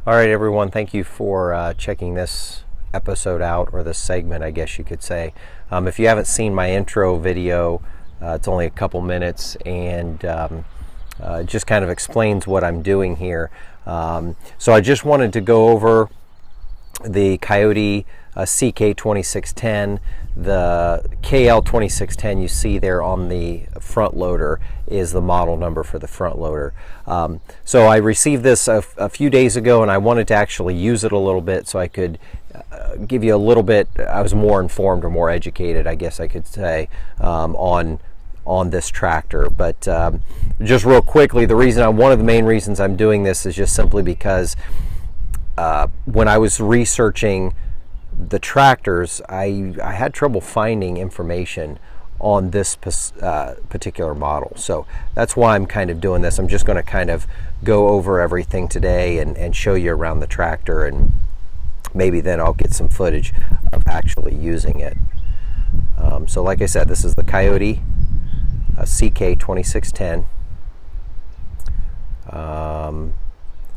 All right, everyone, thank you for checking this episode out, or this segment, I guess you could say. If you haven't seen my intro video, it's only a couple minutes, and it just kind of explains what I'm doing here. So I just wanted to go over the Kioti CK2610. The KL2610 you see there on the front loader is the model number for the front loader. So I received this a few days ago, and I wanted to actually use it a little bit so I could give you a little bit, I was more informed or more educated, I guess I could say, on this tractor. But just real quickly, one of the main reasons I'm doing this is just simply because when I was researching the tractors, I had trouble finding information on this particular model. So that's why I'm kind of doing this. I'm just going to kind of go over everything today and show you around the tractor, and maybe then I'll get some footage of actually using it. So like I said, this is the Kioti CK2610.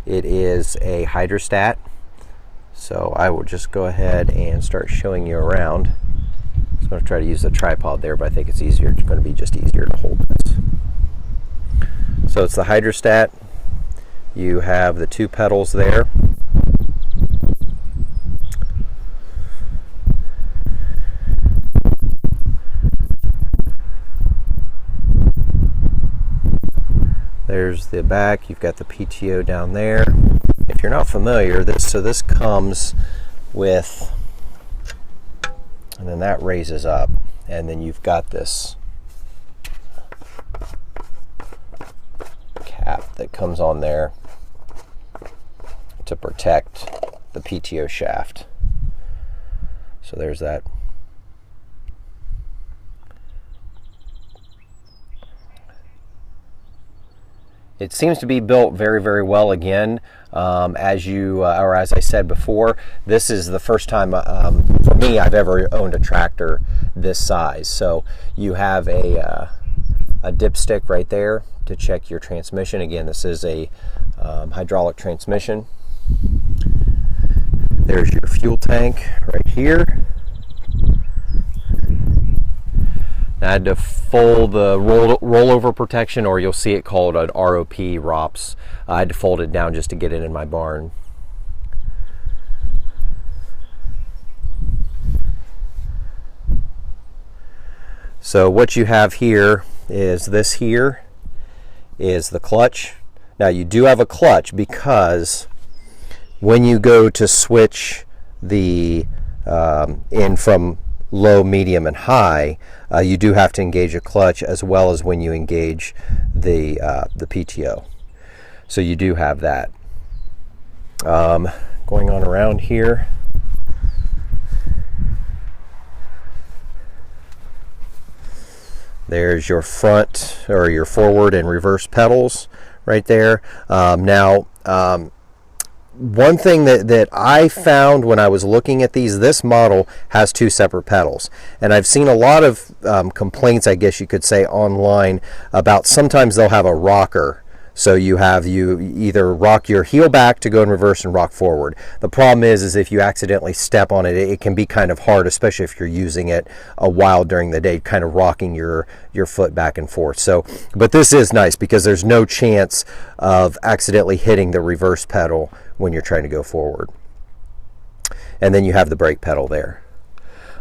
It is a hydrostat. So I will just go ahead and start showing you around. I was going to try to use the tripod there, but I think it's easier. It's going to be just easier to hold this. So it's the hydrostat. You have the two pedals there. There's the back. You've got the PTO down there. If you're not familiar, this comes with, and then that raises up, and then you've got this cap that comes on there to protect the PTO shaft. So there's that. It seems to be built very, very well again. As I said before, this is the first time for me I've ever owned a tractor this size. So you have a dipstick right there to check your transmission. Again, this is a hydraulic transmission. There's your fuel tank right here. I had to fold the rollover protection, or you'll see it called an ROP, ROPS. I had to fold it down just to get it in my barn. So what you have here is this here is the clutch. Now you do have a clutch because when you go to switch the in from low, medium, and high, you do have to engage a clutch, as well as when you engage the PTO. So you do have that. Going on around here, there's your front, or your forward and reverse pedals right there. One thing that I found when I was looking at this model has two separate pedals, and I've seen a lot of complaints, I guess you could say, online about sometimes they'll have a rocker. So you either rock your heel back to go in reverse and rock forward. The problem is if you accidentally step on it, it can be kind of hard, especially if you're using it a while during the day, kind of rocking your foot back and forth. So, but this is nice because there's no chance of accidentally hitting the reverse pedal when you're trying to go forward. And then you have the brake pedal there.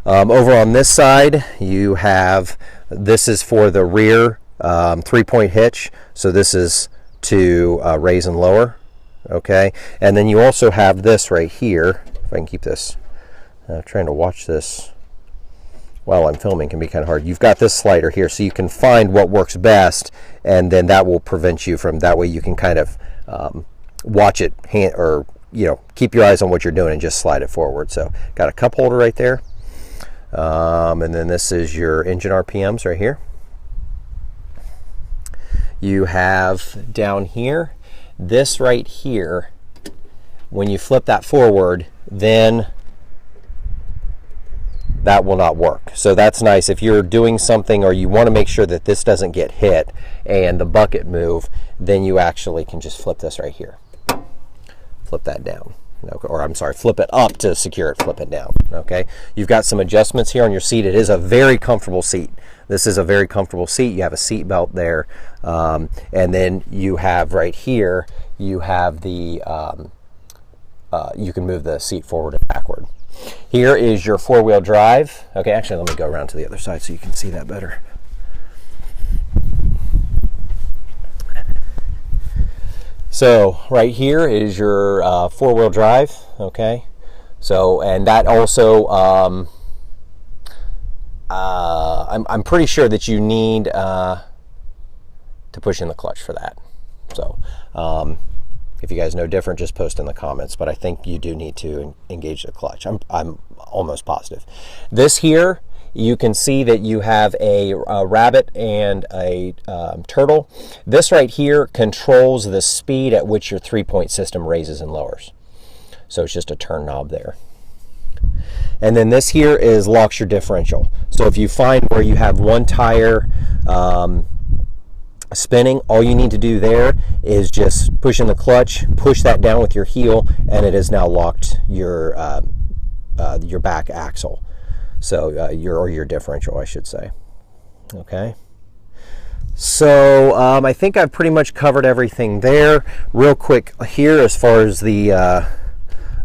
Over on this side, you have, this is for the rear 3-point hitch. So this is to raise and lower. Okay. And then you also have this right here. If I can keep this, trying to watch this while I'm filming can be kind of hard. You've got this slider here, so you can find what works best, and then that will prevent you from, that way you can kind of watch it, or keep your eyes on what you're doing and just slide it forward. So got a cup holder right there, and then this is your engine RPMs right here. You have down here, this right here, when you flip that forward, then that will not work. So that's nice if you're doing something or you want to make sure that this doesn't get hit and the bucket move, then you actually can just flip this right here. flip that down. Or I'm sorry, flip it up to secure it, flip it down. Okay, you've got some adjustments here on your seat. It is a very comfortable seat. This is a very comfortable seat. You have a seat belt there, and then you have right here, you have the you can move the seat forward and backward. Here is your four-wheel drive. Okay, actually, let me go around to the other side so you can see that better. So right here is your four-wheel drive. Okay, so and that also I'm pretty sure that you need to push in the clutch for that. So if you guys know different, just post in the comments, but I think you do need to engage the clutch. I'm almost positive. This here, you can see that you have a rabbit and a turtle. This right here controls the speed at which your 3-point system raises and lowers. So it's just a turn knob there. And then this here is locks your differential. So if you find where you have one tire spinning, all you need to do there is just push in the clutch, push that down with your heel, and it has now locked your back axle. So your differential, I should say. Okay. So I think I've pretty much covered everything there. Real quick here, as far as the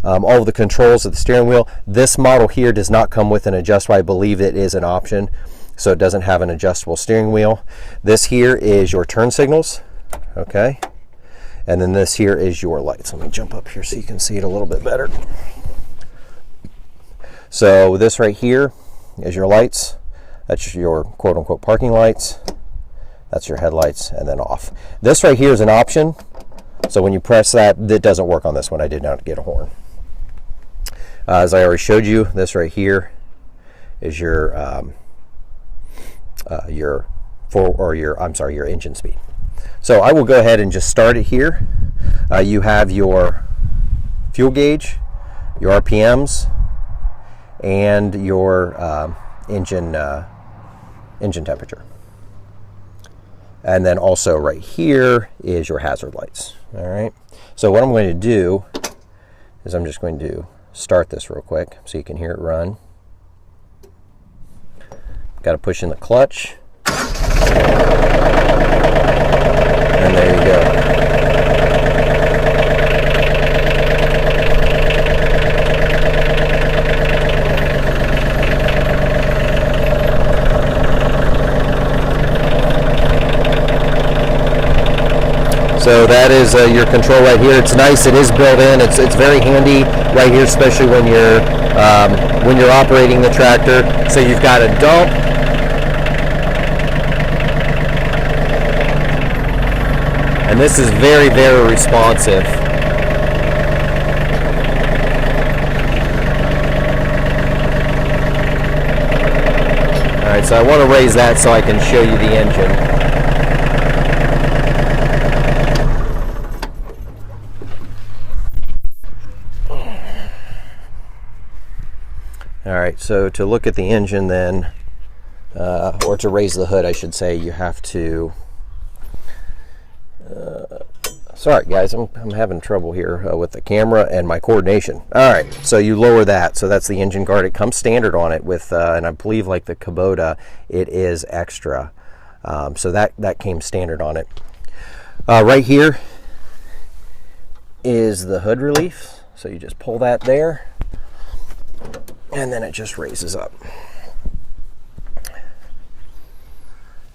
all of the controls of the steering wheel, this model here does not come with an adjustable. I believe it is an option, so it doesn't have an adjustable steering wheel. This here is your turn signals, okay, and then this here is your lights. Let me jump up here so you can see it a little bit better. So this right here is your lights. That's your quote-unquote parking lights. That's your headlights, and then off. This right here is an option, so when you press that, it doesn't work on this one. I did not get a horn. As I already showed you, this right here is your engine speed. So I will go ahead and just start it here. You have your fuel gauge, your RPMs, and your engine temperature. And then also right here is your hazard lights. All right. So what I'm going to do is I'm just going to start this real quick so you can hear it run. Got to push in the clutch. And there you go. So that is your control right here. It's nice. It is built in. It's very handy right here, especially when you're operating the tractor. So you've got a dump, and this is very, very responsive. All right, so I want to raise that so I can show you the engine. All right, so to look at the engine then, or to raise the hood, I should say, you have to, sorry guys, I'm having trouble here with the camera and my coordination. All right, so you lower that, so that's the engine guard. It comes standard on it with, and I believe like the Kubota, it is extra. So that came standard on it. Right here is the hood relief. So you just pull that there, and then it just raises up.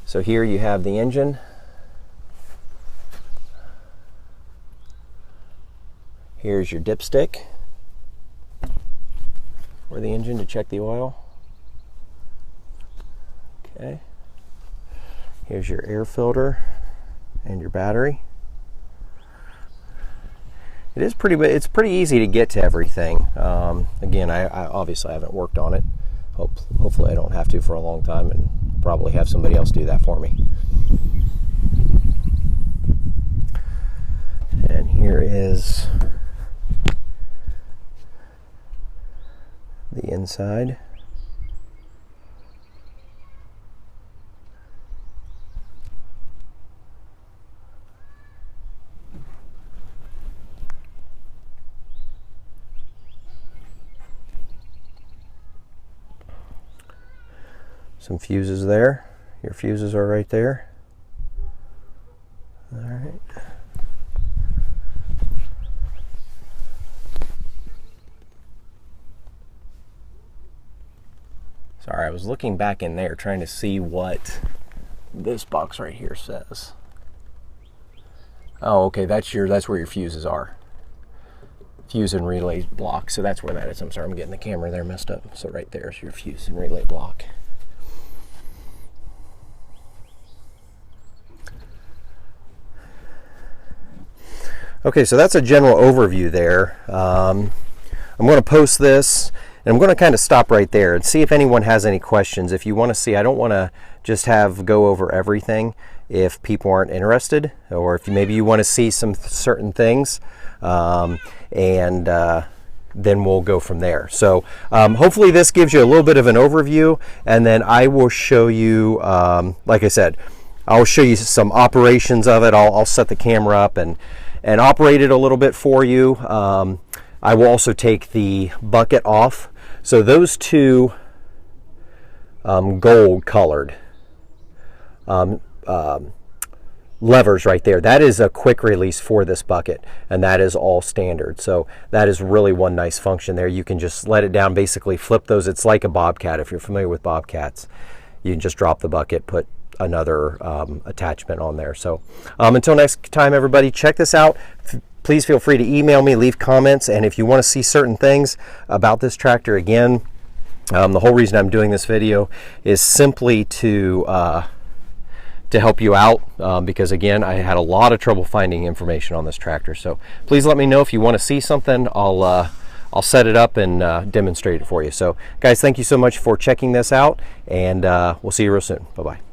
So here you have the engine. Here's your dipstick for the engine to check the oil. Okay. Here's your air filter and your battery. It's pretty easy to get to everything. Again, I obviously haven't worked on it. Hopefully I don't have to for a long time, and probably have somebody else do that for me. And here is the inside. Some fuses there. Your fuses are right there. All right. Sorry, I was looking back in there trying to see what this box right here says. Oh, okay, that's where your fuses are. Fuse and relay block. So that's where that is. I'm sorry, I'm getting the camera there messed up. So right there's your fuse and relay block. Okay, so that's a general overview there. I'm going to post this, and I'm going to kind of stop right there and see if anyone has any questions. If you want to see, I don't want to just go over everything if people aren't interested, or if maybe you want to see some certain things, and then we'll go from there. So hopefully this gives you a little bit of an overview, and then I will show you, like I said, I'll show you some operations of it. I'll set the camera up and operate it a little bit for you. I will also take the bucket off. So those two gold colored levers right there, that is a quick release for this bucket, and that is all standard. So that is really one nice function there. You can just let it down, basically flip those. It's like a bobcat. If you're familiar with bobcats, you can just drop the bucket, put another attachment on there. So until next time, everybody, check this out. Please feel free to email me, leave comments, and if you want to see certain things about this tractor, again, the whole reason I'm doing this video is simply to help you out, because again, I had a lot of trouble finding information on this tractor. So please let me know if you want to see something. I'll set it up and demonstrate it for you. So guys, thank you so much for checking this out, and we'll see you real soon. Bye-bye.